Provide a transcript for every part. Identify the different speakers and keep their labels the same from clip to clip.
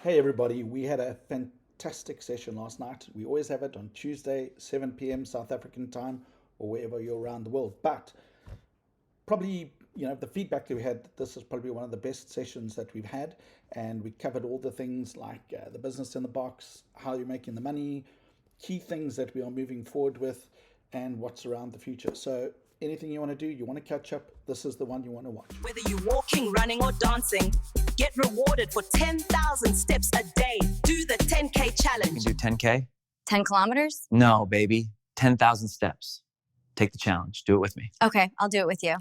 Speaker 1: Hey everybody, we had a fantastic session last night. We always have it on Tuesday, 7 p.m. South African time, or wherever you're around the world. But probably, the feedback that we had, this is probably one of the best sessions that we've had. And we covered all the things like the business in the box, how you're making the money, key things that we are moving forward with, and what's around the future. So anything you want to do, you want to catch up, this is the one you want to watch.
Speaker 2: Whether you're walking, running, or dancing, get rewarded for 10,000 steps a day. Do the 10K
Speaker 3: You
Speaker 2: challenge.
Speaker 3: can do 10K?
Speaker 4: 10 kilometers?
Speaker 3: No, baby. 10,000 steps. Take the challenge. Do it with me.
Speaker 4: Okay, I'll do it with you.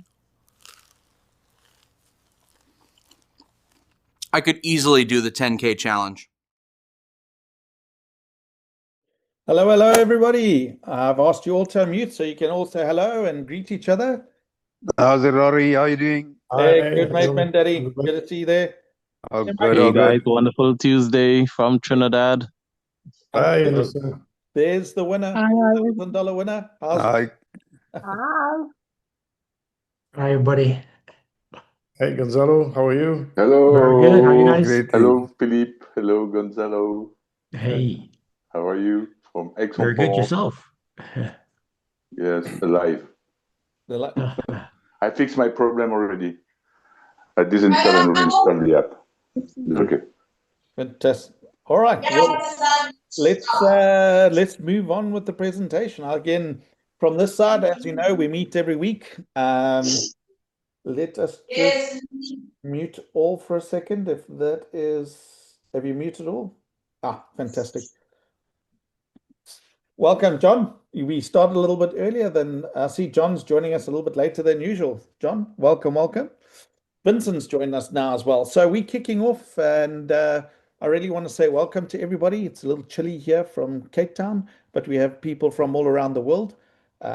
Speaker 5: I could easily do the 10K challenge.
Speaker 1: Hello, hello, everybody. I've asked you all to unmute so you can all say hello and greet each other.
Speaker 6: How's it, Rory? How are you doing?
Speaker 1: Hey, good mate, man, Daddy. Good to see you there.
Speaker 6: Oh,
Speaker 1: Hey,
Speaker 6: good,
Speaker 1: Mike.
Speaker 6: oh,
Speaker 7: Hey guys,
Speaker 6: good.
Speaker 7: wonderful Tuesday from Trinidad.
Speaker 8: Hi, Anderson.
Speaker 1: There's the winner,
Speaker 9: Hi,
Speaker 1: $1,000 winner. How's
Speaker 6: Hi.
Speaker 9: Hi. Hi, everybody.
Speaker 8: Hey, Gonzalo, how are you?
Speaker 10: Hello.
Speaker 9: Very good. How are you guys?
Speaker 6: Great.
Speaker 10: Hello, Philippe. Hello, Gonzalo.
Speaker 9: Hey,
Speaker 10: How are you? From
Speaker 9: very good
Speaker 10: Aix-en-Provence.
Speaker 9: yourself.
Speaker 10: Yes, alive.
Speaker 1: the li-
Speaker 10: I fixed my problem already. I disinstall and reinstall the app. It's okay.
Speaker 1: Fantastic. All right. Well, let's move on with the presentation. Again, from this side, as you know, we meet every week. Let us just mute all for a second. If that is, have you muted all? Fantastic. Welcome, John. We started a little bit earlier than I see John's joining us a little bit later than usual. John, welcome. Vincent's joined us now as well. So we're kicking off, and I really want to say welcome to everybody. It's a little chilly here from Cape Town, but we have people from all around the world.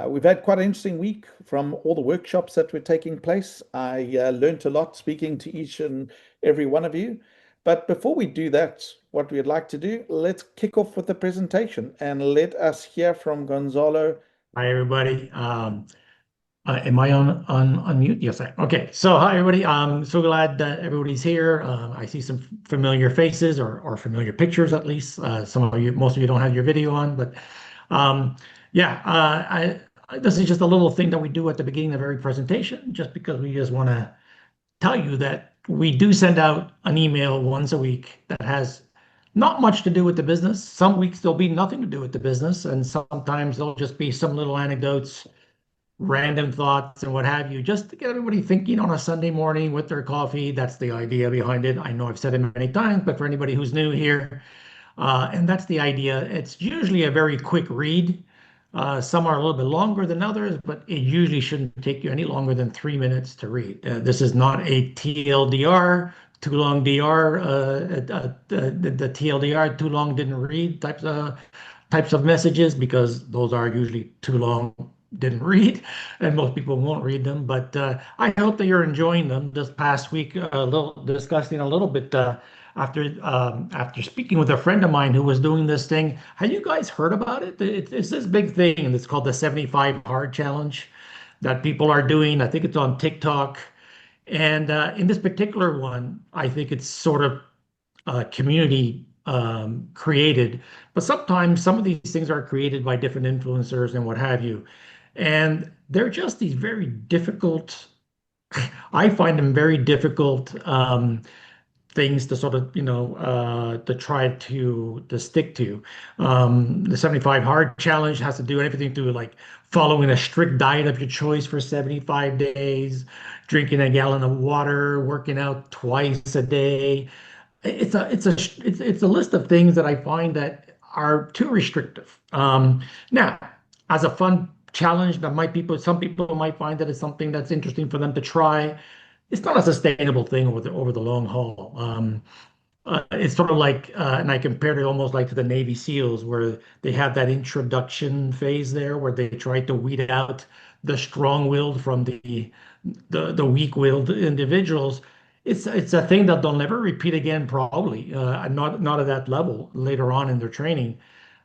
Speaker 1: We've had quite an interesting week from all the workshops that were taking place. I learned a lot speaking to each and every one of you. But before we do that, what we'd like to do, let's kick off with the presentation and let us hear from Gonzalo.
Speaker 9: Hi, everybody. Am I on mute? Yes, I am. Okay. So hi, everybody. I'm so glad that everybody's here. I see some familiar faces or familiar pictures, at least. Some of you, most of you don't have your video on, but this is just a little thing that we do at the beginning of every presentation, just because we just want to tell you that we do send out an email once a week that has not much to do with the business. Some weeks there'll be nothing to do with the business, and sometimes there'll just be some little anecdotes, random thoughts, and what have you, just to get everybody thinking on a Sunday morning with their coffee. That's the idea behind it. I know I've said it many times, but for anybody who's new here, and that's the idea. It's usually a very quick read. Some are a little bit longer than others, but it usually shouldn't take you any longer than 3 minutes to read. This is not a TLDR, too long DR, the TLDR, too long didn't read types of messages, because those are usually too long didn't read, and most people won't read them. But I hope that you're enjoying them. This past week, discussing a little bit after speaking with a friend of mine who was doing this thing. Have you guys heard about it? It's this big thing, and it's called the 75 Hard Challenge that people are doing. I think it's on TikTok. And in this particular one, I think it's sort of community created, but sometimes some of these things are created by different influencers and what have you. And they're just these very difficult, I find them very difficult things to sort of, to try to stick to. The 75 Hard Challenge has to do everything to like following a strict diet of your choice for 75 days, drinking a gallon of water, working out twice a day. It's a list of things that I find that are too restrictive. Now, as a fun challenge that some people might find that it's something that's interesting for them to try. It's not a sustainable thing over the long haul. It's sort of like, and I compared it almost like to the Navy SEALs, where they have that introduction phase there, where they try to weed out the strong-willed from the weak-willed individuals. It's a thing that they'll never repeat again, probably, not at that level later on in their training.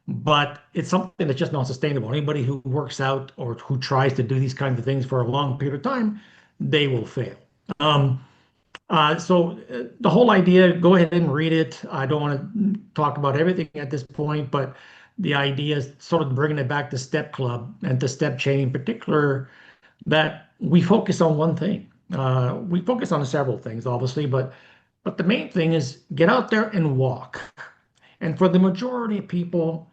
Speaker 9: But it's something that's just not sustainable. Anybody who works out or who tries to do these kinds of things for a long period of time, they will fail. The whole idea, go ahead and read it. I don't want to talk about everything at this point, but the idea is sort of bringing it back to Step Club and to StepChain in particular, that we focus on one thing. We focus on several things, obviously, but the main thing is get out there and walk. And for the majority of people,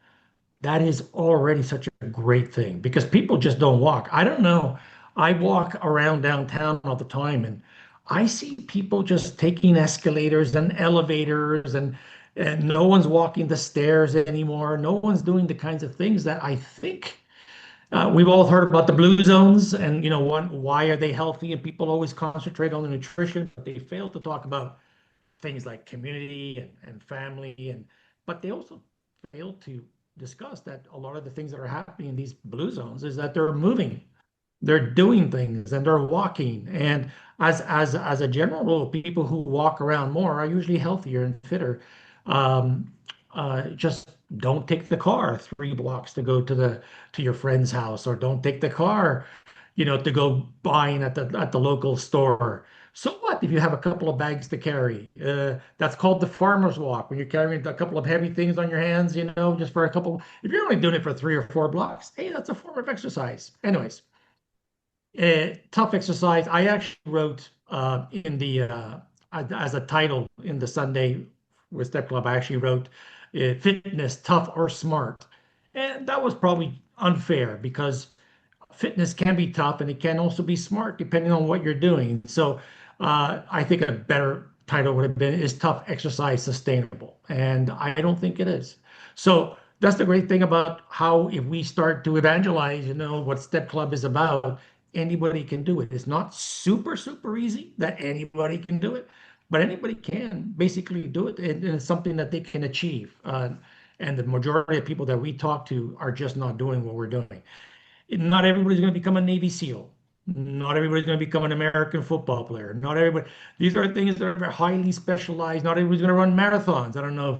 Speaker 9: that is already such a great thing because people just don't walk. I don't know. I walk around downtown all the time and I see people just taking escalators and elevators and no one's walking the stairs anymore. No one's doing the kinds of things that I think we've all heard about the blue zones and why are they healthy and people always concentrate on the nutrition, but they fail to talk about things like community and family but they also fail to discuss that a lot of the things that are happening in these blue zones is that they're moving, they're doing things and they're walking. And as a general rule, people who walk around more are usually healthier and fitter. Um, just don't take the car 3 blocks to go to your friend's house, or don't take the car, to go buying at the local store. So what if you have a couple of bags to carry? That's called the farmer's walk when you're carrying a couple of heavy things on your hands, just for a couple. If you're only doing it for 3 or 4 blocks, hey, that's a form of exercise. Anyways, tough exercise. I actually wrote in the as a title in the Sunday with Step Club. I actually wrote fitness, tough or smart, and that was probably unfair because fitness can be tough and it can also be smart depending on what you're doing. So I think a better title would have been Is Tough Exercise Sustainable? And I don't think it is. So that's the great thing about how if we start to evangelize, what Step Club is about, anybody can do it. It's not super, super easy that anybody can do it, but anybody can basically do it. And it's something that they can achieve. And the majority of people that we talk to are just not doing what we're doing. Not everybody's going to become a Navy SEAL. Not everybody's going to become an American football player. Not everybody. These are things that are highly specialized. Not everybody's going to run marathons. I don't know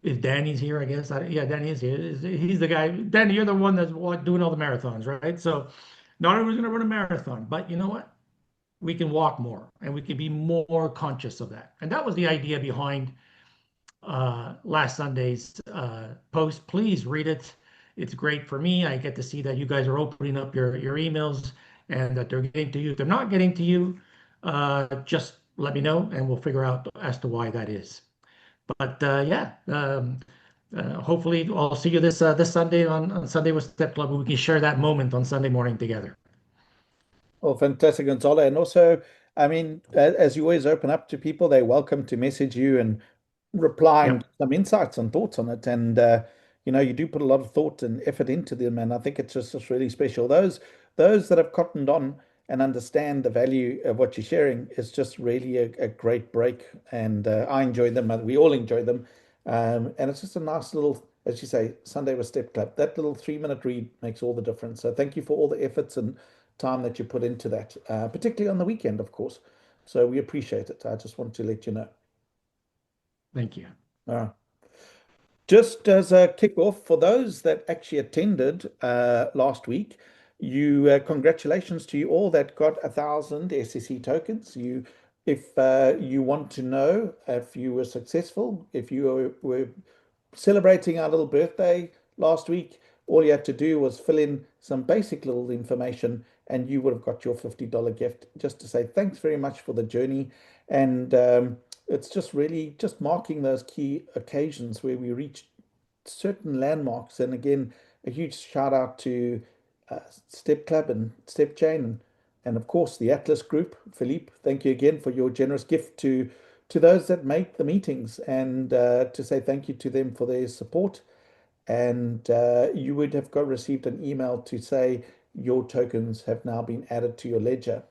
Speaker 9: if Danny's here, I guess. Yeah, Danny is here. He's the guy. Danny, you're the one that's doing all the marathons, right? So not everybody's going to run a marathon. But you know what? We can walk more and we can be more conscious of that. And that was the idea behind last Sunday's post. Please read it. It's great for me. I get to see that you guys are opening up your emails and that they're getting to you. If they're not getting to you, just let me know and we'll figure out as to why that is. But yeah, hopefully I'll see you this Sunday on Sunday with Step Club. We can share that moment on Sunday morning together.
Speaker 1: Well, fantastic, Gonzalo. And also, I mean, as you always open up to people, they're welcome to message you and reply and some insights and thoughts on it. And you do put a lot of thought and effort into them, and I think it's just really special. Those that have cottoned on and understand the value of what you're sharing is just really a great break. And I enjoy them, and we all enjoy them. And it's just a nice little, as you say, Sunday with Step Club. That little 3-minute read makes all the difference. So thank you for all the efforts and time that you put into that, particularly on the weekend, of course. So we appreciate it. I just want to let you know.
Speaker 9: Thank you.
Speaker 1: Just as a kickoff, for those that actually attended last week, congratulations to you all that got 1,000 SEC tokens. If you want to know if you were successful, if you were celebrating our little birthday last week, all you had to do was fill in some basic little information and you would have got your $50 gift, just to say thanks very much for the journey. And it's just really just marking those key occasions where we reach certain landmarks. And again, a huge shout out to Step Club and StepChain and of course the Atlas Group. Philippe, thank you again for your generous gift to those that make the meetings, and to say thank you to them for their support. And you would have received an email to say your tokens have now been added to your ledger.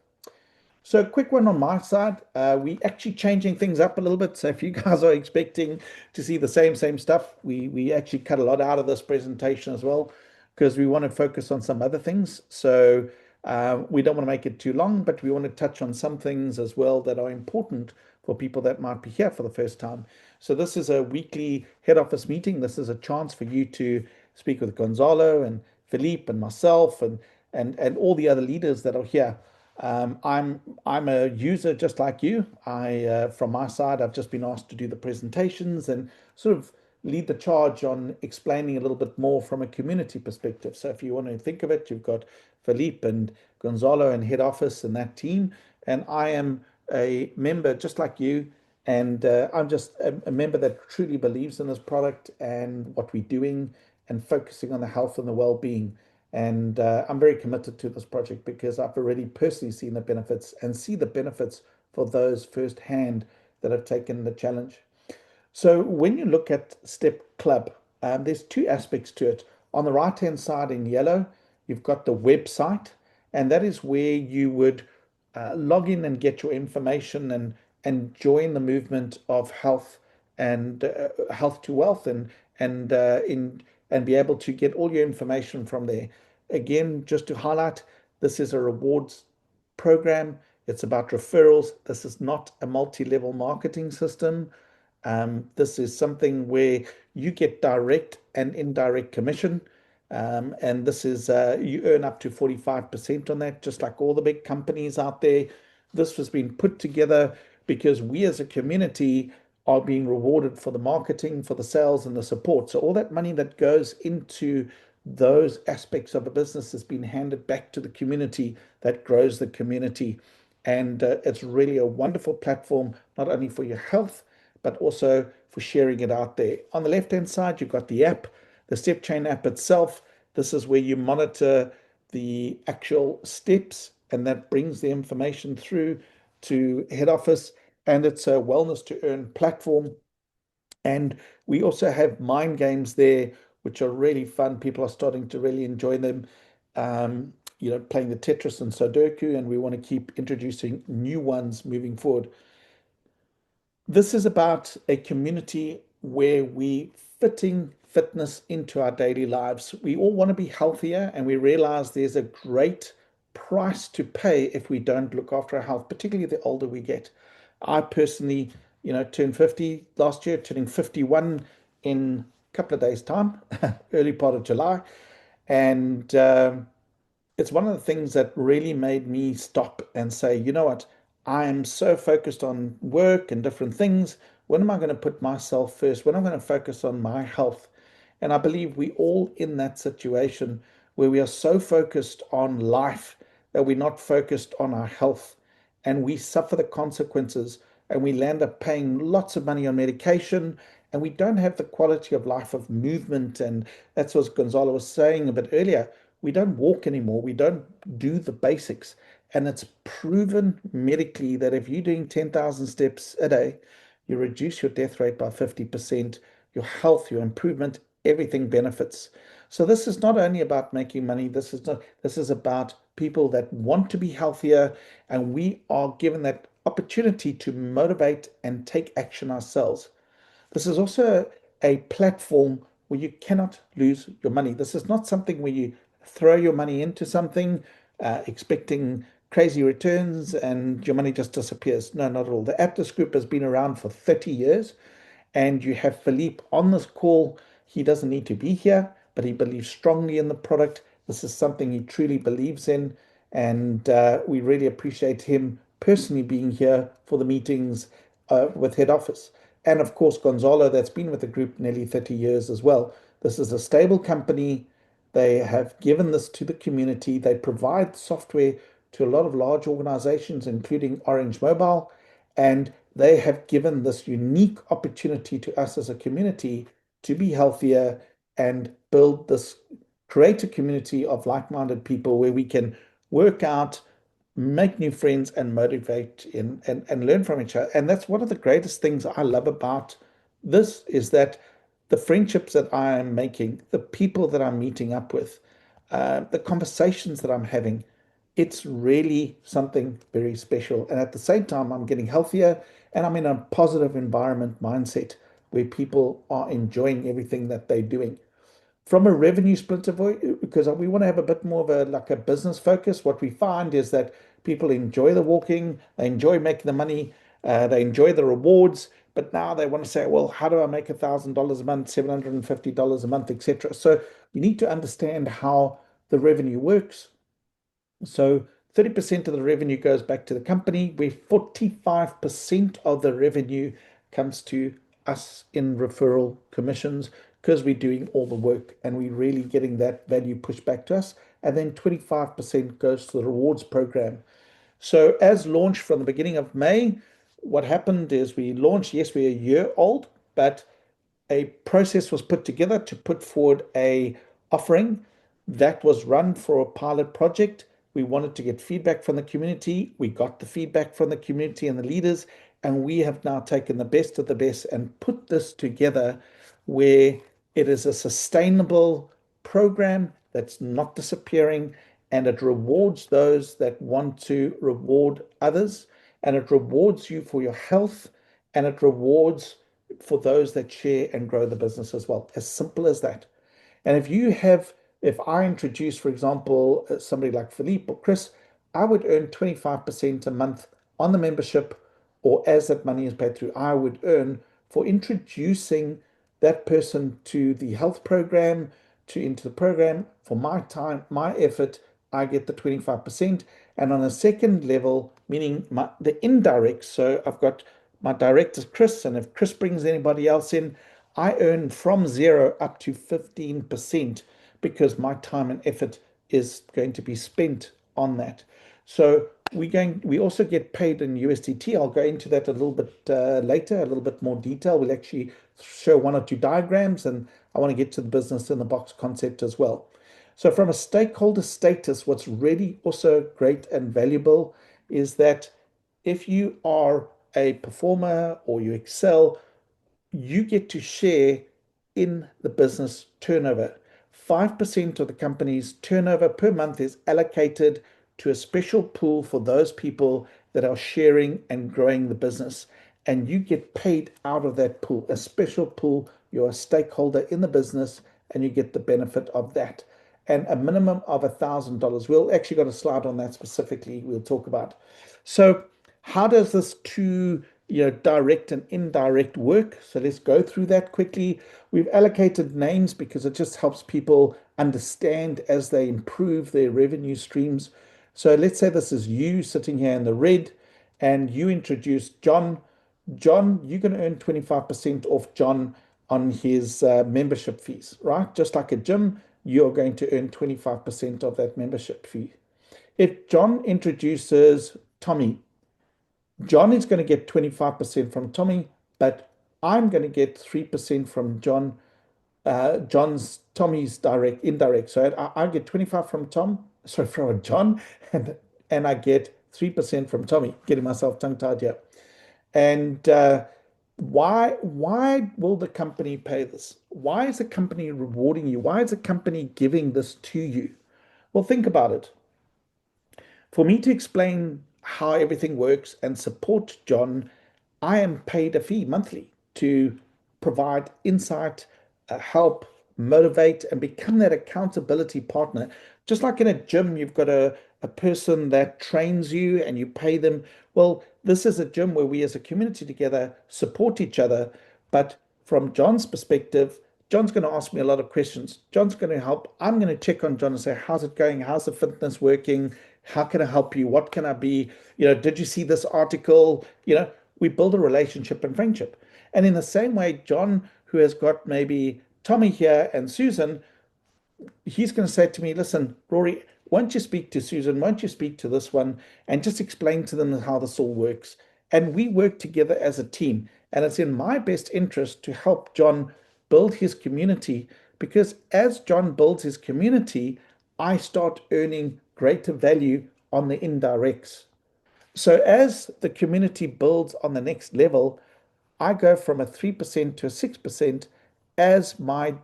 Speaker 1: So a quick one on my side. We actually changing things up a little bit. So if you guys are expecting to see the same stuff, we actually cut a lot out of this presentation as well, because we want to focus on some other things. So we don't want to make it too long, but we want to touch on some things as well that are important for people that might be here for the first time. So this is a weekly head office meeting. This is a chance for you to speak with Gonzalo and Philippe and myself and all the other leaders that are here. I'm a user just like you. From my side, I've just been asked to do the presentations and sort of lead the charge on explaining a little bit more from a community perspective. So if you want to think of it, you've got Philippe and Gonzalo and head office and that team, and I am a member just like you. And I'm just a member that truly believes in this product and what we're doing and focusing on the health and the well-being. And I'm very committed to this project because I've already personally seen the benefits and see the benefits for those firsthand that have taken the challenge. So when you look at Step Club, there's two aspects to it. On the right-hand side in yellow, you've got the website, and that is where you would log in and get your information and join the movement of health and health to wealth and be able to get all your information from there. Again, just to highlight, this is a rewards program. It's about referrals. This is not a multi-level marketing system. This is something where you get direct and indirect commission. And this is, you earn up to 45% on that, just like all the big companies out there. This has been put together because we as a community are being rewarded for the marketing, for the sales, and the support. So all that money that goes into those aspects of a business has been handed back to the community that grows the community. And it's really a wonderful platform, not only for your health, but also for sharing it out there. On the left-hand side, you've got the app, the StepChain app itself. This is where you monitor the actual steps, and that brings the information through to head office. And it's a wellness to earn platform. And we also have mind games there, which are really fun. People are starting to really enjoy them. Playing the Tetris and Sudoku, and we want to keep introducing new ones moving forward. This is about a community where we fitting fitness into our daily lives. We all want to be healthier, and we realize there's a great price to pay if we don't look after our health, particularly the older we get. I personally, turned 50 last year, turning 51 in a couple of days' time, early part of July. And it's one of the things that really made me stop and say, you know what? I'm so focused on work and different things. When am I going to put myself first? When am I going to focus on my health? And I believe we all in that situation where we are so focused on life that we're not focused on our health, and we suffer the consequences, and we land up paying lots of money on medication, and we don't have the quality of life of movement. And that's what Gonzalo was saying a bit earlier. We don't walk anymore. We don't do the basics. And it's proven medically that if you're doing 10,000 steps a day, you reduce your death rate by 50%, your health, your improvement, everything benefits. So this is not only about making money. This is about people that want to be healthier, and we are given that opportunity to motivate and take action ourselves. This is also a platform where you cannot lose your money. This is not something where you throw your money into something expecting crazy returns and your money just disappears. No, not at all. The Atlas Group has been around for 30 years, and you have Philippe on this call. He doesn't need to be here, but he believes strongly in the product. This is something he truly believes in, and we really appreciate him personally being here for the meetings with head office. And of course, Gonzalo, that's been with the group nearly 30 years as well. This is a stable company. They have given this to the community. They provide software to a lot of large organizations, including Orange Mobile, and they have given this unique opportunity to us as a community to be healthier and build this, create a community of like-minded people where we can work out, make new friends, and motivate and learn from each other. And that's one of the greatest things I love about this, is that the friendships that I am making, the people that I'm meeting up with, the conversations that I'm having, it's really something very special. And at the same time, I'm getting healthier, and I'm in a positive environment mindset where people are enjoying everything that they're doing. From a revenue split of, because we want to have a bit more of a business focus, what we find is that people enjoy the walking, they enjoy making the money, they enjoy the rewards, but now they want to say, well, how do I make $1,000 a month, $750 a month, etc. So you need to understand how the revenue works. So 30% of the revenue goes back to the company, where 45% of the revenue comes to us in referral commissions because we're doing all the work and we're really getting that value pushed back to us. And then 25% goes to the rewards program. So as launched from the beginning of May, what happened is we launched, yes, we're a year old, but a process was put together to put forward a offering that was run for a pilot project. We wanted to get feedback from the community. We got the feedback from the community and the leaders, and we have now taken the best of the best and put this together where it is a sustainable program that's not disappearing, and it rewards those that want to reward others, and it rewards you for your health, and it rewards for those that share and grow the business as well. As simple as that. And if I introduce, for example, somebody like Philippe or Chris, I would earn 25% a month on the membership, or as that money is paid through, I would earn for introducing that person to the health program, into the program. For my time, my effort, I get the 25%. And on a second level, meaning the indirect, so I've got my director, Chris, and if Chris brings anybody else in, I earn from 0 up to 15% because my time and effort is going to be spent on that. So we also get paid in USDT. I'll go into that a little bit later, a little bit more detail. We'll actually show 1 or 2 diagrams, and I want to get to the business in the box concept as well. So from a stakeholder status, what's really also great and valuable is that if you are a performer or you excel, you get to share in the business turnover. 5% of the company's turnover per month is allocated to a special pool for those people that are sharing and growing the business. And you get paid out of that pool, a special pool. You're a stakeholder in the business and you get the benefit of that. And a minimum of $1,000. We'll actually got a slide on that specifically we'll talk about. So how does this direct and indirect work? So let's go through that quickly. We've allocated names because it just helps people understand as they improve their revenue streams. So let's say this is you sitting here in the red and you introduce John. John, you're going to earn 25% off John on his membership fees, right? Just like a gym, you're going to earn 25% of that membership fee. If John introduces Tommy, John is going to get 25% from Tommy, but I'm going to get 3% from John. Tommy's indirect. So I get 25 from from John, and I get 3% from Tommy. Getting myself tongue-tied here. And why will the company pay this? Why is the company rewarding you? Why is the company giving this to you? Well, think about it. For me to explain how everything works and support John, I am paid a fee monthly to provide insight, help, motivate, and become that accountability partner. Just like in a gym, you've got a person that trains you and you pay them. Well, this is a gym where we as a community together support each other. But from John's perspective, John's going to ask me a lot of questions. John's going to help. I'm going to check on John and say, how's it going? How's the fitness working? How can I help you? What can I be? Did you see this article? We build a relationship and friendship. And in the same way, John, who has got maybe Tommy here and Susan, he's going to say to me, listen, Rory, won't you speak to Susan? Won't you speak to this one and just explain to them how this all works? And we work together as a team. And it's in my best interest to help John build his community, because as John builds his community, I start earning greater value on the indirects. So as the community builds on the next level, I go from a 3% to a 6% as my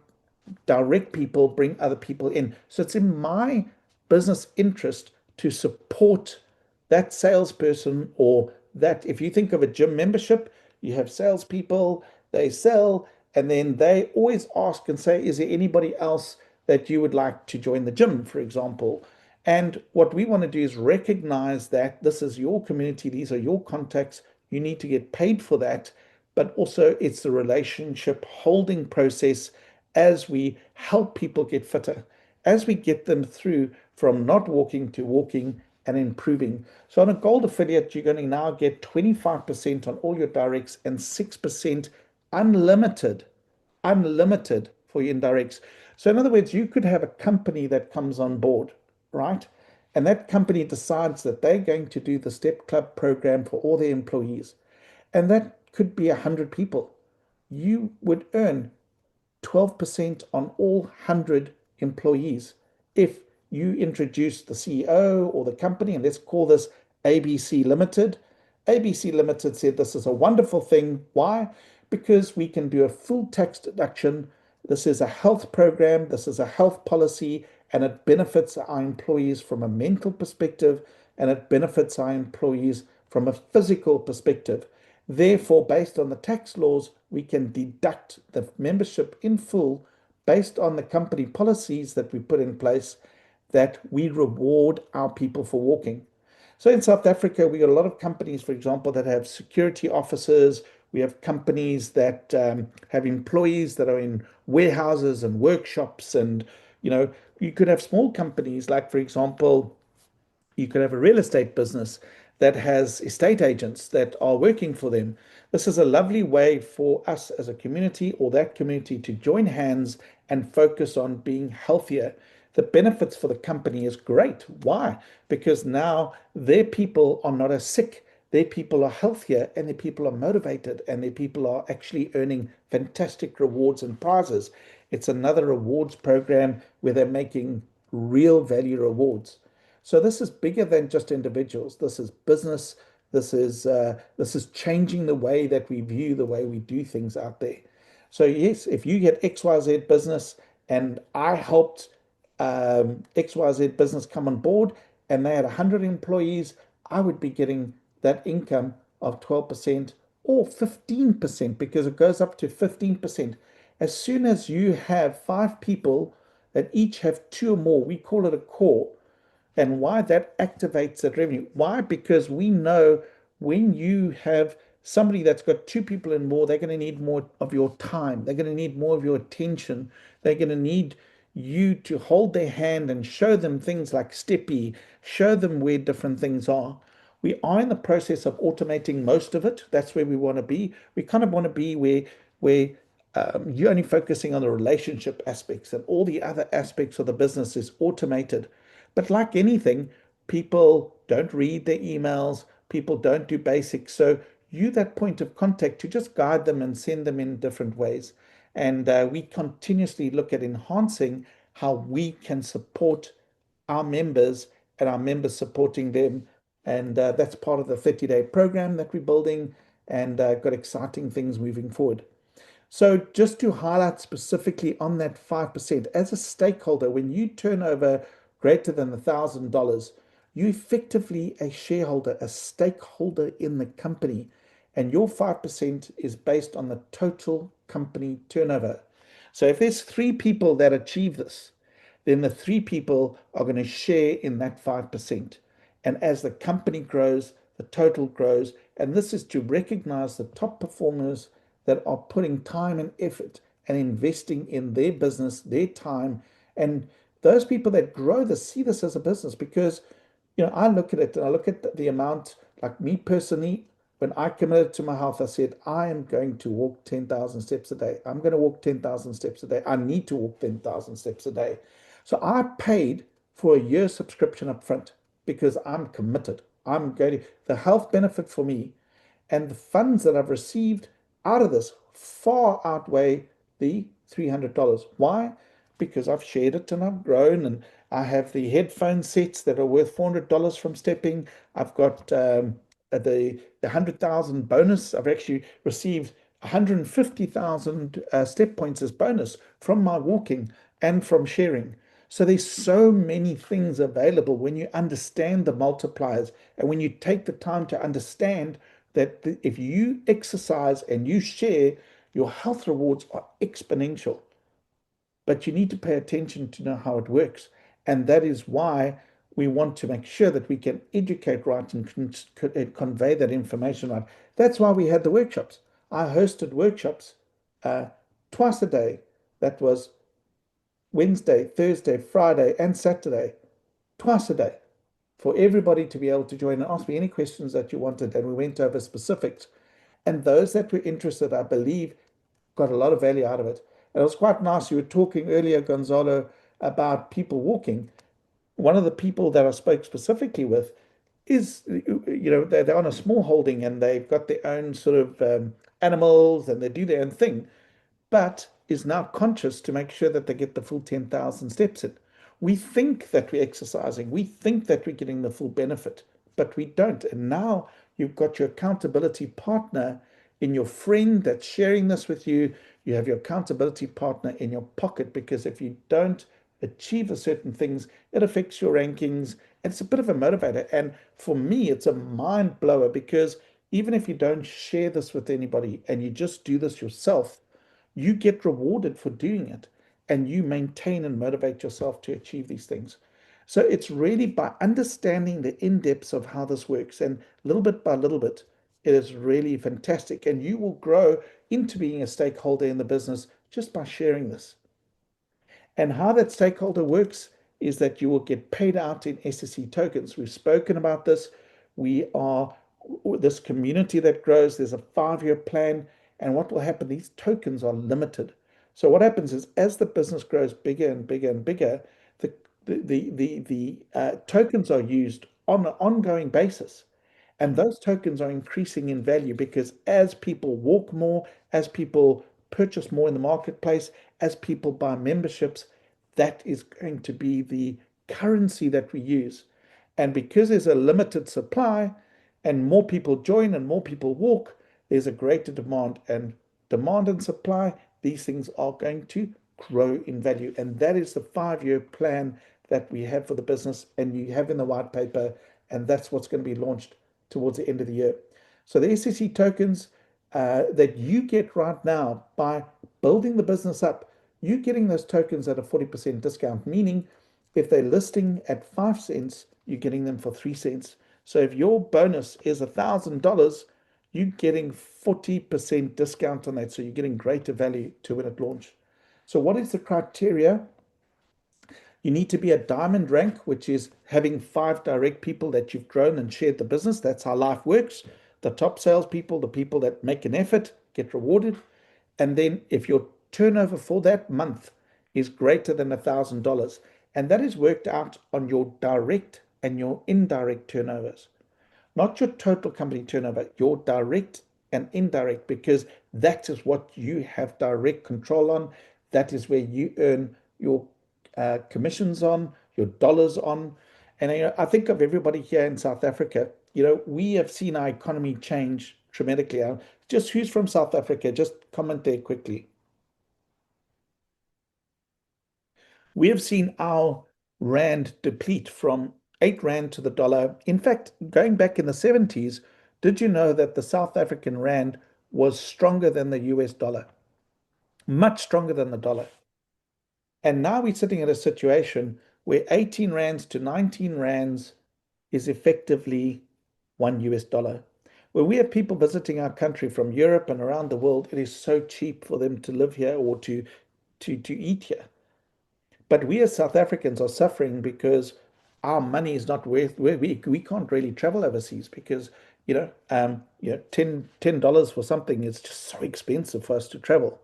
Speaker 1: direct people bring other people in. So it's in my business interest to support that salesperson, or that if you think of a gym membership, you have salespeople, they sell, and then they always ask and say, is there anybody else that you would like to join the gym, for example? And what we want to do is recognize that this is your community, these are your contacts, you need to get paid for that, but also it's the relationship holding process as we help people get fitter, as we get them through from not walking to walking, and improving. So on a gold affiliate, you're going to now get 25% on all your directs and 6% unlimited for your indirects. So in other words, you could have a company that comes on board, right? And that company decides that they're going to do the Step Club program for all their employees. And that could be 100 people. You would earn 12% on all 100 employees if you introduce the CEO or the company, and let's call this ABC Limited. ABC Limited said this is a wonderful thing. Why? Because we can do a full tax deduction. This is a health program, this is a health policy, and it benefits our employees from a mental perspective, and it benefits our employees from a physical perspective. Therefore, based on the tax laws, we can deduct the membership in full based on the company policies that we put in place that we reward our people for walking. So in South Africa, we got a lot of companies, for example, that have security officers. We have companies that have employees that are in warehouses and workshops. And, you could have small companies like, for example, you could have a real estate business that has estate agents that are working for them. This is a lovely way for us as a community or that community to join hands and focus on being healthier. The benefits for the company is great. Why? Because now their people are not as sick, their people are healthier, and their people are motivated, and their people are actually earning fantastic rewards and prizes. It's another rewards program where they're making real value rewards. So this is bigger than just individuals. This is business. This is changing the way that we view the way we do things out there. So yes, if you get XYZ business and I helped XYZ business come on board and they had 100 employees, I would be getting that income of 12% or 15% because it goes up to 15%. As soon as you have 5 people that each have 2 or more, we call it a core. And why that activates that revenue? Why? Because we know when you have somebody that's got 2 people and more, they're going to need more of your time. They're going to need more of your attention. They're going to need you to hold their hand and show them things like Steppy, show them where different things are. We are in the process of automating most of it. That's where we want to be. We kind of want to be where you're only focusing on the relationship aspects and all the other aspects of the business is automated. But like anything, people don't read their emails, people don't do basics. So you that point of contact to just guide them and send them in different ways. And we continuously look at enhancing how we can support our members and our members supporting them. And that's part of the 30-day program that we're building and got exciting things moving forward. So just to highlight specifically on that 5%, as a stakeholder, when you turn over greater than $1,000, you're effectively a shareholder, a stakeholder in the company, and your 5% is based on the total company turnover. So if there's 3 people that achieve this, then the 3 people are going to share in that 5%. And as the company grows, the total grows, and this is to recognize the top performers that are putting time and effort and investing in their business, their time, and those people that grow this see this as a business because, I look at it and I look at the amount, like me personally, when I committed to my health, I said, I am going to walk 10,000 steps a day. I'm going to walk 10,000 steps a day. I need to walk 10,000 steps a day. So I paid for a year subscription up front because I'm committed. I'm going to, the health benefit for me and the funds that I've received out of this far outweigh the $300. Why? Because I've shared it and I've grown, and I have the headphone sets that are worth $400 from stepping. I've got the 100,000 bonus. I've actually received 150,000 step points as bonus from my walking and from sharing. So there's so many things available when you understand the multipliers and when you take the time to understand that if you exercise and you share, your health rewards are exponential. But you need to pay attention to know how it works. And that is why we want to make sure that we can educate right and convey that information right. That's why we had the workshops. I hosted workshops twice a day. That was Wednesday, Thursday, Friday, and Saturday, twice a day. for everybody to be able to join and ask me any questions that you wanted. And we went over specifics. And those that were interested, I believe, got a lot of value out of it. And it was quite nice. You were talking earlier, Gonzalo, about people walking. One of the people that I spoke specifically with is, they're on a small holding and they've got their own sort of animals and they do their own thing, but is now conscious to make sure that they get the full 10,000 steps in. We think that we're exercising, we think that we're getting the full benefit, but we don't. And now you've got your accountability partner in your friend that's sharing this with you. You have your accountability partner in your pocket, because if you don't achieve a certain things, it affects your rankings. And it's a bit of a motivator. And for me, it's a mind blower, because even if you don't share this with anybody and you just do this yourself, you get rewarded for doing it, and you maintain and motivate yourself to achieve these things. So it's really by understanding the in-depths of how this works, and little bit by little bit, it is really fantastic. And you will grow into being a stakeholder in the business just by sharing this. And how that stakeholder works is that you will get paid out in SSE tokens. We've spoken about this. We are this community that grows. There's a 5-year plan. And what will happen, these tokens are limited. So what happens is, as the business grows bigger and bigger and bigger, the tokens are used on an ongoing basis. And those tokens are increasing in value, because as people walk more, as people purchase more in the marketplace, as people buy memberships, that is going to be the currency that we use. And because there's a limited supply and more people join and more people walk, there's a greater demand. And demand and supply, these things are going to grow in value. And that is the 5-year plan that we have for the business, and you have in the white paper, and that's what's going to be launched towards the end of the year. So the SEC tokens that you get right now by building the business up, you're getting those tokens at a 40% discount, meaning if they're listing at 5 cents, you're getting them for 3 cents. So if your bonus is $1,000, you're getting 40% discount on that. So you're getting greater value to when it launches. So what is the criteria? You need to be a diamond rank, which is having 5 direct people that you've grown and shared the business. That's how life works. The top salespeople, the people that make an effort, get rewarded. And then if your turnover for that month is greater than $1,000, and that is worked out on your direct and your indirect turnovers, not your total company turnover, your direct and indirect, because that is what you have direct control on. That is where you earn your commissions on, your dollars on. And I think of everybody here in South Africa. We have seen our economy change dramatically. Just who's from South Africa? Just comment there quickly. We have seen our rand deplete from 8 rand to the dollar. In fact, going back in the 70s, did you know that the South African rand was stronger than the US dollar? Much stronger than the dollar. And now we're sitting at a situation where 18 rands to 19 rands is effectively $1. When we have people visiting our country from Europe and around the world, it is so cheap for them to live here or to eat here. But we as South Africans are suffering because our money is not worth. We can't really travel overseas because $10 for something is just so expensive for us to travel.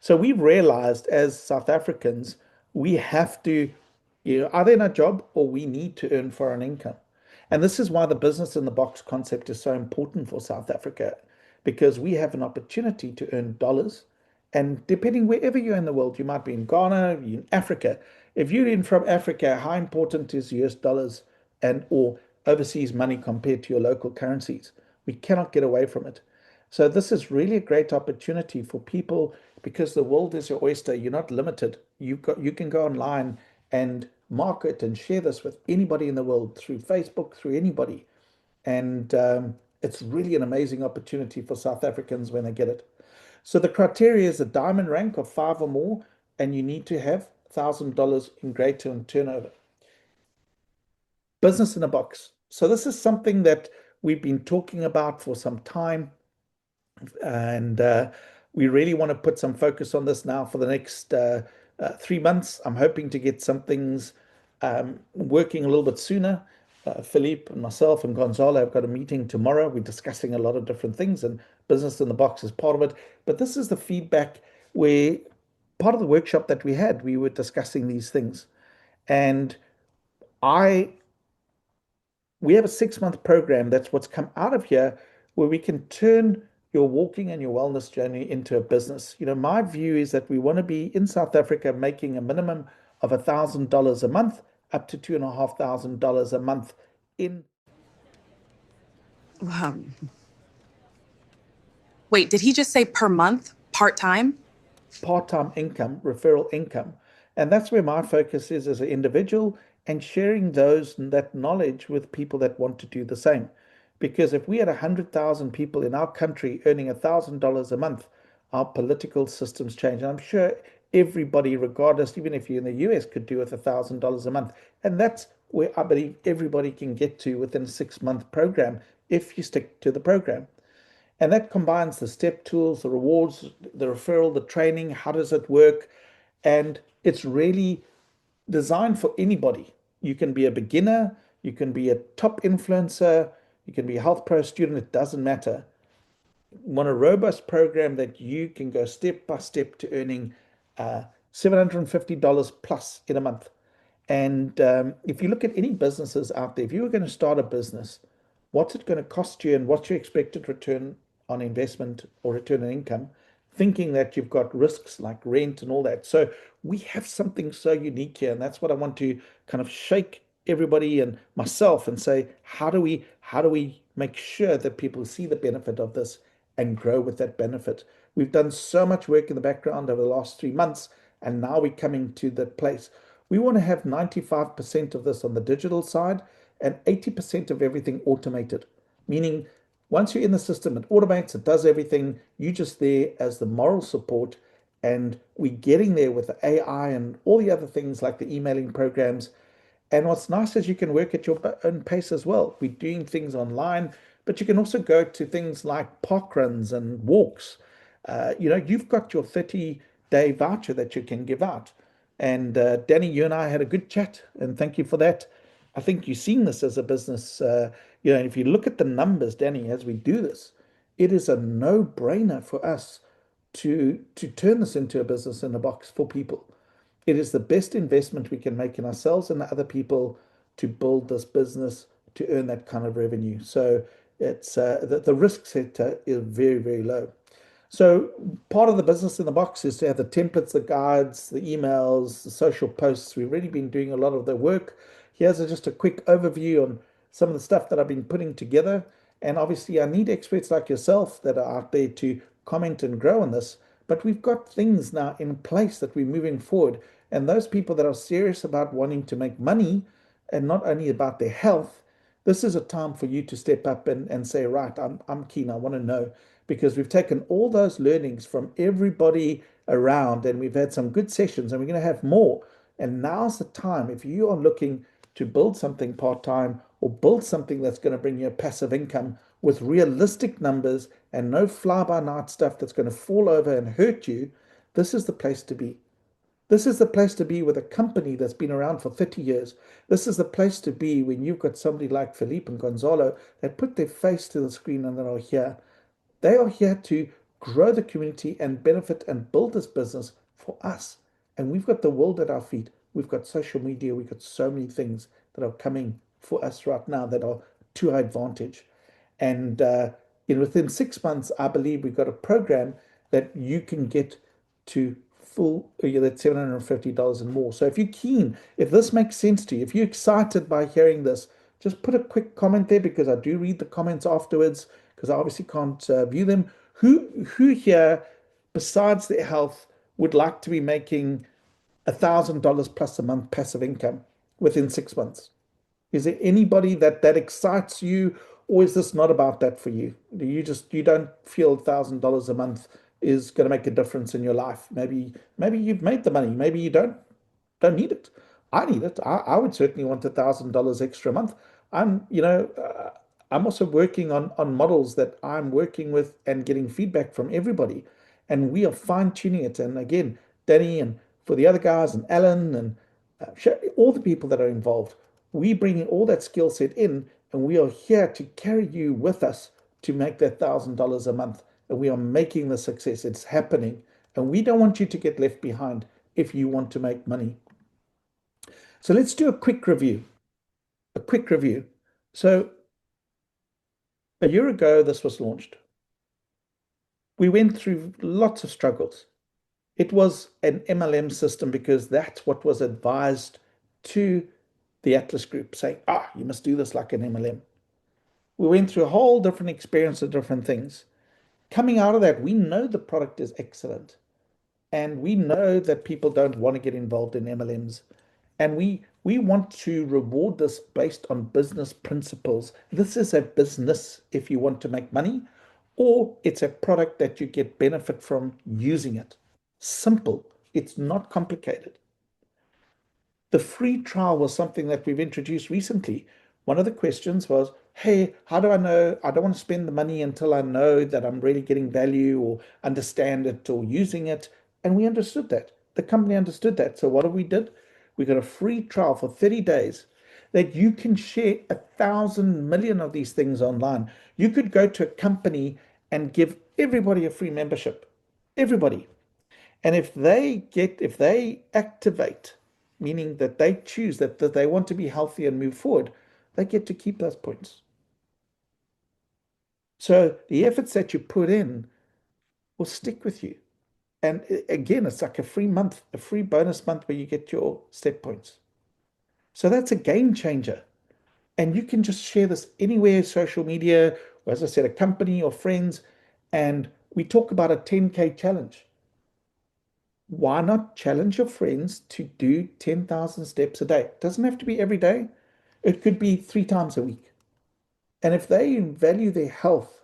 Speaker 1: So we've realized as South Africans, we have to either in a job or we need to earn foreign income. And this is why the business in the box concept is so important for South Africa, because we have an opportunity to earn dollars. And depending wherever you're in the world, you might be in Ghana, you're in Africa. If you're in from Africa, how important is US dollars and or overseas money compared to your local currencies? We cannot get away from it. So this is really a great opportunity for people, because the world is your oyster. You're not limited. You can go online and market and share this with anybody in the world through Facebook, through anybody. And it's really an amazing opportunity for South Africans when they get it. So the criteria is a diamond rank of 5 or more, and you need to have $1,000 in greater turnover. Business in a box. So this is something that we've been talking about for some time. And we really want to put some focus on this now for the next 3 months. I'm hoping to get some things working a little bit sooner. Philippe and myself and Gonzalo have got a meeting tomorrow. We're discussing a lot of different things, and Business in the Box is part of it. But this is the feedback where part of the workshop that we had, we were discussing these things. And we have a 6-month program. That's what's come out of here, where we can turn your walking and your wellness journey into a business. My view is that we want to be in South Africa making a minimum of $1,000 a month, up to $2,500 a month in.
Speaker 11: Wait, did he just say per month, part-time?
Speaker 1: Part-time income, referral income. And that's where my focus is as an individual, and sharing that knowledge with people that want to do the same. Because if we had 100,000 people in our country earning $1,000 a month, our political systems change. And I'm sure everybody, regardless, even if you're in the US, could do with $1,000 a month. And that's where I believe everybody can get to within a 6-month program if you stick to the program. And that combines the step tools, the rewards, the referral, the training. How does it work? And it's really designed for anybody. You can be a beginner, you can be a top influencer, you can be a health pro student, it doesn't matter. You want a robust program that you can go step by step to earning $750 plus in a month. And if you look at any businesses out there, if you were going to start a business, what's it going to cost you and what's your expected return on investment or return on income, thinking that you've got risks like rent and all that. So we have something so unique here, and that's what I want to kind of shake everybody and myself and say, how do we make sure that people see the benefit of this and grow with that benefit? We've done so much work in the background over the last 3 months, and now we're coming to that place. We want to have 95% of this on the digital side and 80% of everything automated, meaning once you're in the system, it automates, it does everything. You're just there as the moral support, and we're getting there with the AI and all the other things like the emailing programs. And what's nice is you can work at your own pace as well. We're doing things online, but you can also go to things like park runs and walks. You've got your 30-day voucher that you can give out. And Danny, you and I had a good chat, and thank you for that. I think you've seen this as a business. If you look at the numbers, Danny, as we do this, it is a no-brainer for us to turn this into a business in a box for people. It is the best investment we can make in ourselves and other people to build this business to earn that kind of revenue. So it's the risk sector is very, very low. So part of the business in the box is to have the templates, the guides, the emails, the social posts. We've really been doing a lot of the work. Here's just a quick overview on some of the stuff that I've been putting together. And obviously I need experts like yourself that are out there to comment and grow on this. But we've got things now in place that we're moving forward. And those people that are serious about wanting to make money and not only about their health, this is a time for you to step up and say, right, I'm keen, I want to know. Because we've taken all those learnings from everybody around, and we've had some good sessions, and we're going to have more. And now's the time, if you are looking to build something part-time or build something that's going to bring you a passive income with realistic numbers and no fly-by-night stuff that's going to fall over and hurt you, this is the place to be. This is the place to be with a company that's been around for 30 years. This is the place to be when you've got somebody like Philippe and Gonzalo that put their face to the screen and that are here. They are here to grow the community and benefit and build this business for us. And we've got the world at our feet. We've got social media. We've got so many things that are coming for us right now that are to our advantage. And within 6 months, I believe we've got a program that you can get to full, that's $750 and more. So if you're keen, if this makes sense to you, if you're excited by hearing this, just put a quick comment there, because I do read the comments afterwards, because I obviously can't view them. Who here, besides their health, would like to be making $1,000 plus a month passive income within 6 months? Is there anybody that excites you, or is this not about that for you? You don't feel $1,000 a month is going to make a difference in your life? Maybe you've made the money. Maybe you don't need it. I need it. I would certainly want $1,000 extra a month. I'm also working on models that I'm working with and getting feedback from everybody, and we are fine tuning it. And again, Danny, and for the other guys, and Alan, and all the people that are involved, We bringing all that skill set in, and we are here to carry you with us to make that $1,000 a month. And we are making the success. It's happening. And we don't want you to get left behind if you want to make money. So let's do a quick review. A quick review. So a year ago, this was launched. We went through lots of struggles. It was an MLM system because that's what was advised to the Atlas Group, saying, you must do this like an MLM. We went through a whole different experience of different things. Coming out of that, we know the product is excellent. And we know that people don't want to get involved in MLMs. And we want to reward this based on business principles. This is a business if you want to make money, or it's a product that you get benefit from using it. Simple. It's not complicated. The free trial was something that we've introduced recently. One of the questions was, hey, how do I know? I don't want to spend the money until I know that I'm really getting value or understand it or using it. And we understood that. The company understood that. So what we did? We got a free trial for 30 days that you can share 1,000 million of these things online. You could go to a company and give everybody a free membership. Everybody. And if they activate, meaning that they choose that they want to be healthy and move forward, they get to keep those points. So the efforts that you put in will stick with you. And again, it's like a free month, a free bonus month where you get your step points. So that's a game changer. And you can just share this anywhere, social media, or as I said, a company or friends. And we talk about a 10K challenge. Why not challenge your friends to do 10,000 steps a day? It doesn't have to be every day. It could be 3 times a week. And if they value their health,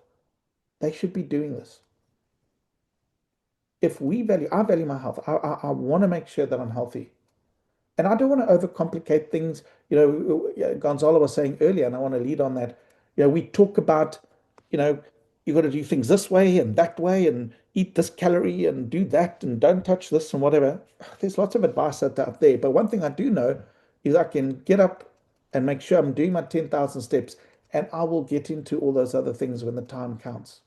Speaker 1: they should be doing this. If I value my health. I want to make sure that I'm healthy. And I don't want to overcomplicate things. Gonzalo was saying earlier, and I want to lead on that. We talk about, you got to do things this way and that way and eat this calorie and do that and don't touch this and whatever. There's lots of advice out there. But one thing I do know is I can get up and make sure I'm doing my 10,000 steps, and I will get into all those other things when the time counts.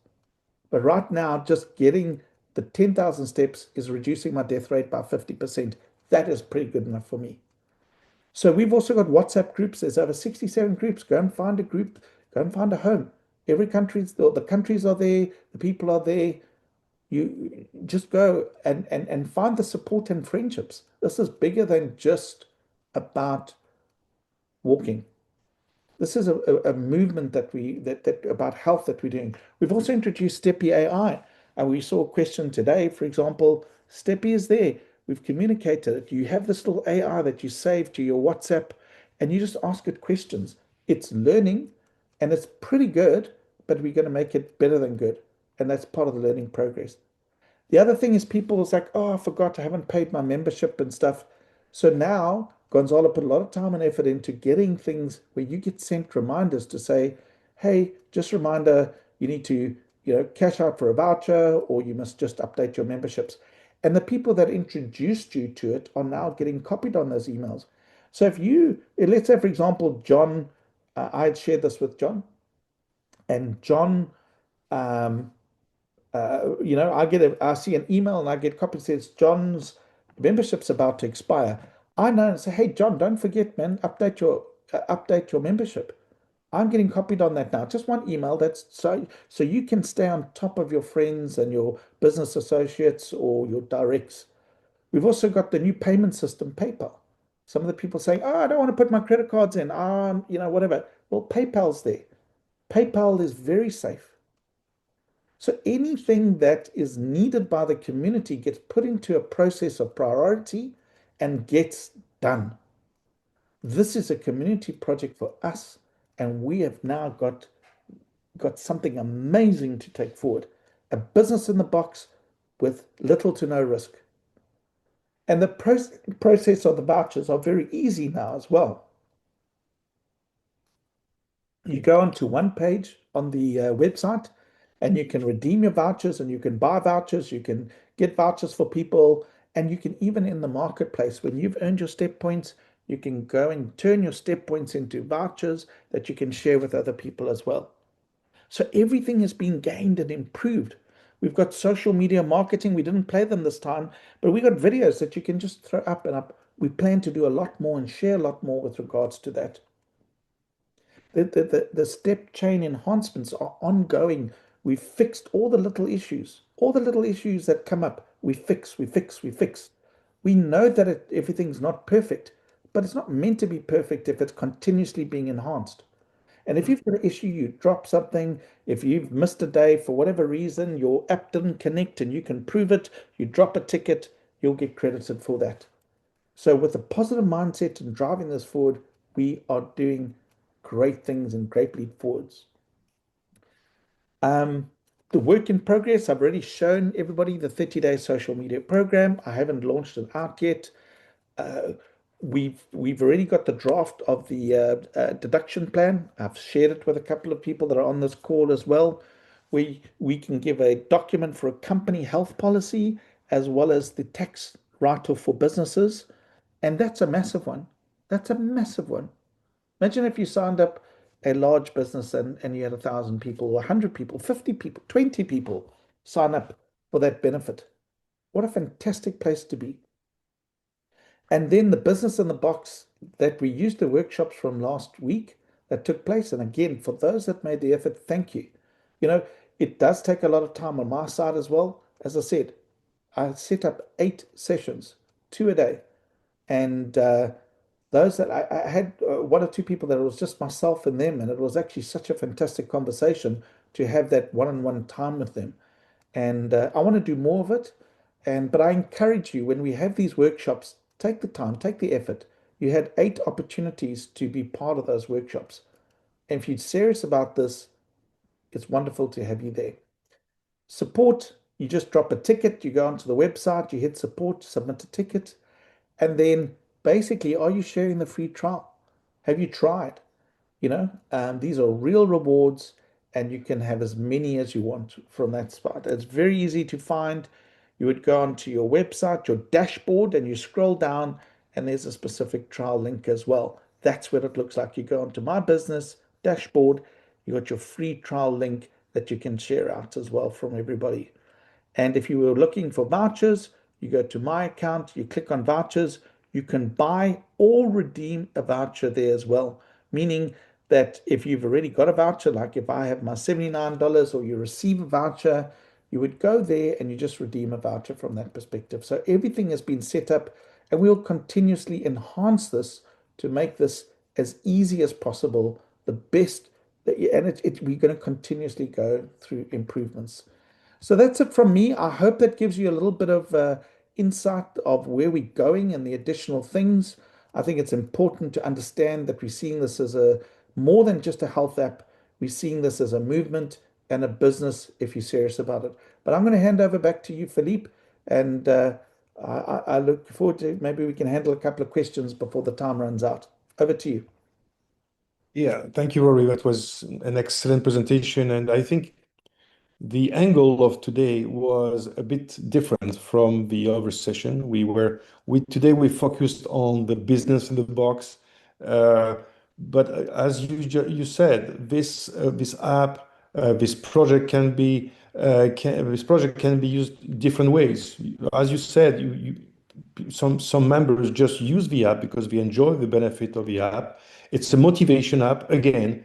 Speaker 1: But right now, just getting the 10,000 steps is reducing my death rate by 50%. That is pretty good enough for me. So we've also got WhatsApp groups. There's over 67 groups. Go and find a group. Go and find a home. Every country, the countries are there. The people are there. You just go and find the support and friendships. This is bigger than just about walking. This is a movement that about health that we're doing. We've also introduced Steppy AI, and we saw a question today, for example. Steppy is there. We've communicated it. You have this little AI that you save to your WhatsApp, and you just ask it questions. It's learning, and it's pretty good, but we're going to make it better than good, and that's part of the learning progress. The other thing is people was like, I forgot, I haven't paid my membership and stuff. So now Gonzalo put a lot of time and effort into getting things where you get sent reminders to say, hey, just reminder, you need to, cash out for a voucher, or you must just update your memberships. And the people that introduced you to it are now getting copied on those emails. So let's say, for example, John, I had shared this with John, and John, I see an email and I get copied that says John's membership's about to expire. I know and say, hey, John, don't forget, man, update your membership. I'm getting copied on that now. Just one email. That's so you can stay on top of your friends and your business associates or your directs. We've also got the new payment system, PayPal. Some of the people saying, I don't want to put my credit cards in, whatever. Well, PayPal's there. PayPal is very safe. So anything that is needed by the community gets put into a process of priority and gets done. This is a community project for us, and we have now got something amazing to take forward. A business in the box with little to no risk. And the process of the vouchers are very easy now as well. You go onto one page on the website, and you can redeem your vouchers, and you can buy vouchers, you can get vouchers for people, and you can even in the marketplace, when you've earned your step points, you can go and turn your step points into vouchers that you can share with other people as well. So everything has been gained and improved. We've got social media marketing. We didn't play them this time, but we got videos that you can just throw up and up. We plan to do a lot more and share a lot more with regards to that. The step chain enhancements are ongoing. We've fixed all the little issues. All the little issues that come up, we fix. We know that everything's not perfect, but it's not meant to be perfect if it's continuously being enhanced. And if you've got an issue, you drop something, if you've missed a day for whatever reason, your app didn't connect and you can prove it, you drop a ticket, you'll get credited for that. So with a positive mindset and driving this forward, we are doing great things and great leap forwards. The work in progress, I've already shown everybody the 30-day social media program. I haven't launched it out yet. We've already got the draft of the deduction plan. I've shared it with a couple of people that are on this call as well. We can give a document for a company health policy as well as the tax write-off for businesses. And that's a massive one. That's a massive one. Imagine if you signed up a large business and you had 1,000 people or 100 people, 50 people, 20 people sign up for that benefit. What a fantastic place to be. And then the business in the box that we used the workshops from last week that took place. And again, for those that made the effort, thank you. You know, it does take a lot of time on my side as well. As I said, I set up 8 sessions, 2 a day. And those that I had 1 or 2 people that it was just myself and them. And it was actually such a fantastic conversation to have that one-on-one time with them. And I want to do more of it. But I encourage you, when we have these workshops, take the time, take the effort. You had 8 opportunities to be part of those workshops. And if you're serious about this, it's wonderful to have you there. Support, you just drop a ticket, you go onto the website, you hit support, submit a ticket. And then basically, are you sharing the free trial? Have you tried? You know, these are real rewards and you can have as many as you want from that spot. It's very easy to find. You would go onto your website, your dashboard, and you scroll down, and there's a specific trial link as well. That's what it looks like. You go onto My Business dashboard, you got your free trial link that you can share out as well from everybody. And if you were looking for vouchers, you go to My Account, you click on vouchers, you can buy or redeem a voucher there as well, meaning that if you've already got a voucher, like if I have my $79 or you receive a voucher, you would go there and you just redeem a voucher from that perspective. So everything has been set up and we'll continuously enhance this to make this as easy as possible, the best, and we're going to continuously go through improvements. So that's it from me. I hope that gives you a little bit of insight of where we're going and the additional things. I think it's important to understand that we're seeing this as more than just a health app. We're seeing this as a movement and a business if you're serious about it. But I'm going to hand over back to you, Philippe, and I look forward to maybe we can handle a couple of questions before the time runs out. Over to you.
Speaker 8: Yeah, thank you, Rory. That was an excellent presentation. And I think the angle of today was a bit different from the other session. Today we focused on the business in the box. But as you said, this app, this project can be used different ways. As you said, some members just use the app because they enjoy the benefit of the app. It's a motivation app. Again,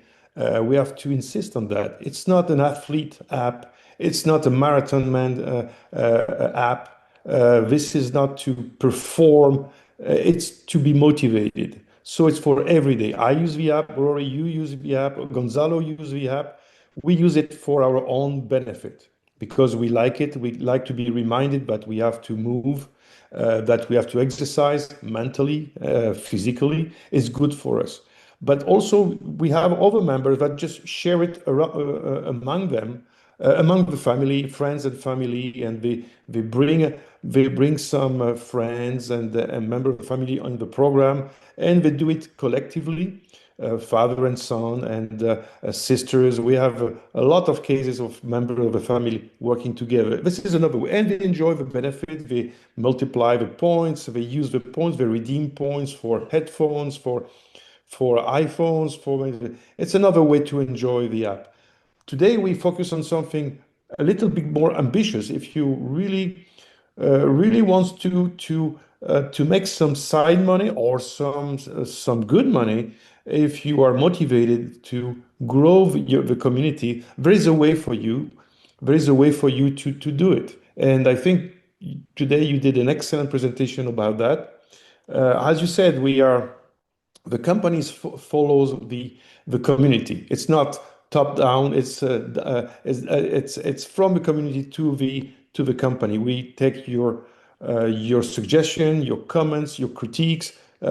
Speaker 8: we have to insist on that. It's not an athlete app. It's not a marathon man app. This is not to perform. It's to be motivated. So it's for every day. I use the app. Rory, you use the app. Gonzalo use the app. We use it for our own benefit because we like it. We like to be reminded that we have to move, that we have to exercise mentally, physically. It's good for us. But also we have other members that just share it among them, among the family, friends and family, and they bring some friends and a member of the family on the program, and they do it collectively. father and son and sisters. We have a lot of cases of members of the family working together. This is another way, and they enjoy the benefit. They multiply the points. They use the points. They redeem points for headphones, for iPhones. It's another way to enjoy the app. Today we focus on something a little bit more ambitious. If you really wants to make some side money or some good money, if you are motivated to grow the community, there is a way for you. There is a way for you to do it. And I think today you did an excellent presentation about that. As you said, the companies follows the community. It's not top down. It's from the community to the company. We take your suggestion, your comments, your critiques. We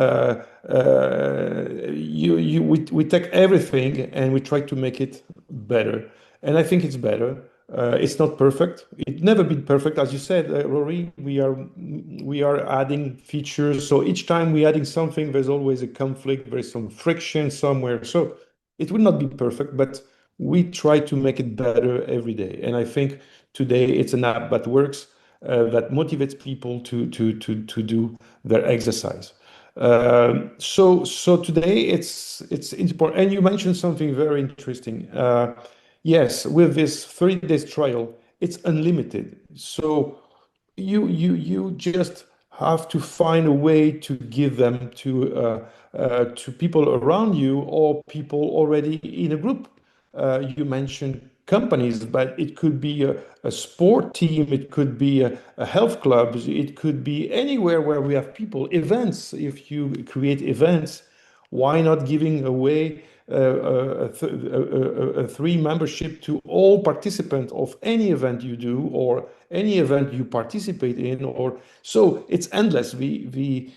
Speaker 8: take everything and we try to make it better. And I think it's better. It's not perfect. It's never been perfect, as you said, Rory. We are adding features. So each time we're adding something, there's always a conflict. There's some friction somewhere. So it will not be perfect, but we try to make it better every day. And I think today it's an app that works, that motivates people to do their exercise. So today it's important. And you mentioned something very interesting. Yes, with this 3 days trial, it's unlimited. So you just have to find a way to give them to people around you or people already in a group. You mentioned companies, but it could be a sport team, it could be a health club, it could be anywhere where we have people. Events, if you create events, why not giving away a free membership to all participants of any event you do or any event you participate in? Or so it's endless. The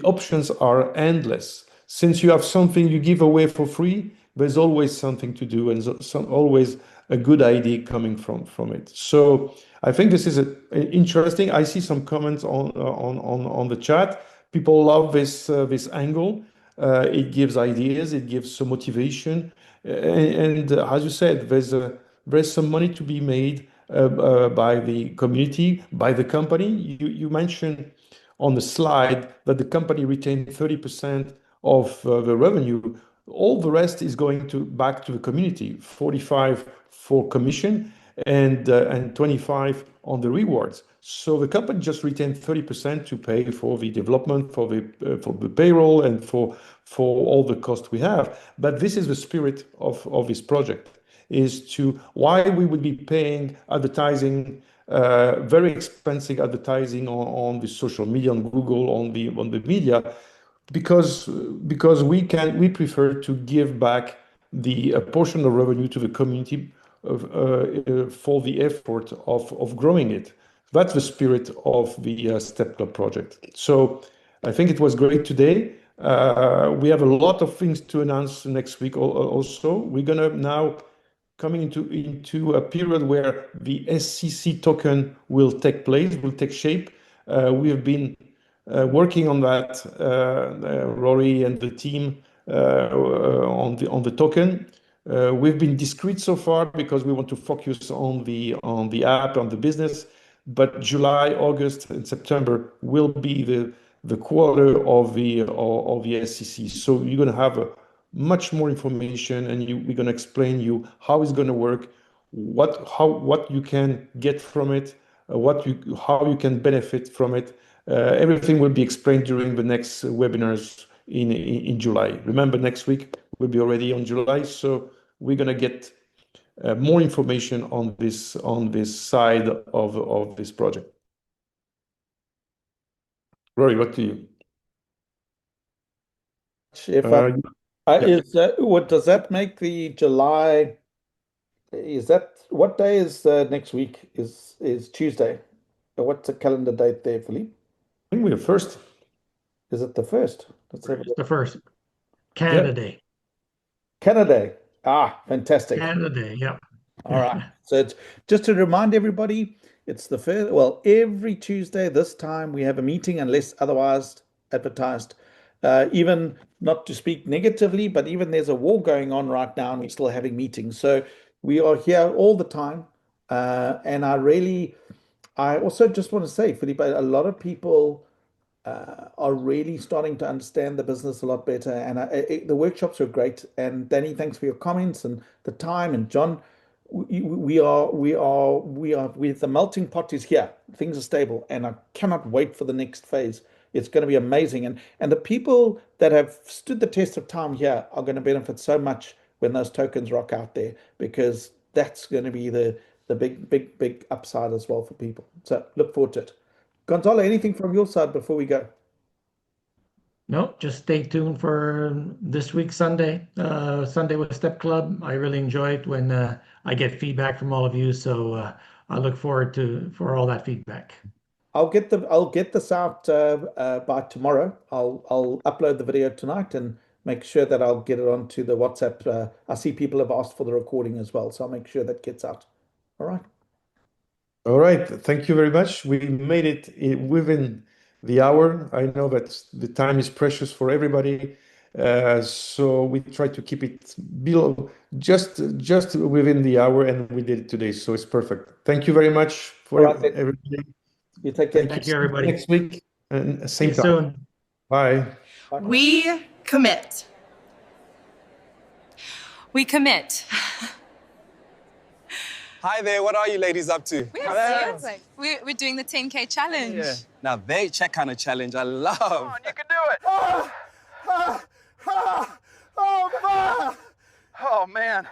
Speaker 8: options are endless. Since you have something you give away for free, there's always something to do and always a good idea coming from it. So I think this is interesting. I see some comments on the chat. People love this angle. It gives ideas, it gives some motivation, and as you said, there's some money to be made by the community, by the company. You mentioned on the slide that the company retained 30% of the revenue. All the rest is going back to the community, 45 for commission and 25 on the rewards. So the company just retained 30% to pay for the development, for the payroll, and for all the cost we have. But this is the spirit of this project: is to why we would be paying advertising, very expensive advertising on the social media, on Google, on the media, because we prefer to give back a portion of revenue to the community for the effort of growing it. That's the spirit of the Step Club project. So I think it was great today. We have a lot of things to announce next week also. We're gonna now coming into a period where the SCC token will take place, will take shape. We have been working on that, Rory and the team, on the token. We've been discreet so far because we want to focus on the app, on the business. But July, August, and September will be the quarter of the SCC. So you're going to have much more information, and we're going to explain you how it's going to work, what you can get from it, how you can benefit from it. Everything will be explained during the next webinars in July. Remember, next week we'll be already on July, so we're going to get more information on this side of this project. Rory, what do you?
Speaker 1: What does that make the July? Is that what day is next week? Is Tuesday? What's the calendar date there, Philippe?
Speaker 8: I think we're first.
Speaker 1: Is it the first?
Speaker 9: It's the first. Canada Day.
Speaker 1: Canada Day. Ah, fantastic.
Speaker 9: Canada Day, yeah.
Speaker 1: All right. So it's just to remind everybody, it's the first. Well, every Tuesday this time we have a meeting, unless otherwise advertised. even not to speak negatively, but even there's a war going on right now and we're still having meetings. So we are here all the time. And I also just want to say, Felipe, a lot of people are really starting to understand the business a lot better. And the workshops are great. And Danny, thanks for your comments and the time. And John, with the melting pot is here. Things are stable, and I cannot wait for the next phase. It's going to be amazing. And the people that have stood the test of time here are going to benefit so much when those tokens rock out there, because that's going to be the big upside as well for people. So look forward to it. Gonzalo, anything from your side before we go?
Speaker 9: No, just stay tuned for this week's Sunday with Step Club. I really enjoy it when I get feedback from all of you. So I look forward for all that feedback.
Speaker 1: I'll get this out by tomorrow. I'll upload the video tonight and make sure that I'll get it onto the WhatsApp. I see people have asked for the recording as well, so I'll make sure that gets out. All right.
Speaker 8: All right. Thank you very much. We made it within the hour. I know that the time is precious for everybody, so we try to keep it below just within the hour, and we did it today, so it's perfect. Thank you very much for everybody.
Speaker 1: You take care.
Speaker 9: Thank you, everybody.
Speaker 8: Next week and same
Speaker 9: See you
Speaker 8: time.
Speaker 9: soon.
Speaker 8: Bye.
Speaker 11: We commit.
Speaker 12: We commit.
Speaker 13: Hi there, what are you ladies up to?
Speaker 12: We're doing the 10K challenge.
Speaker 13: Yeah. Now, very check kind of challenge I love. Come on, you can do it. Oh man.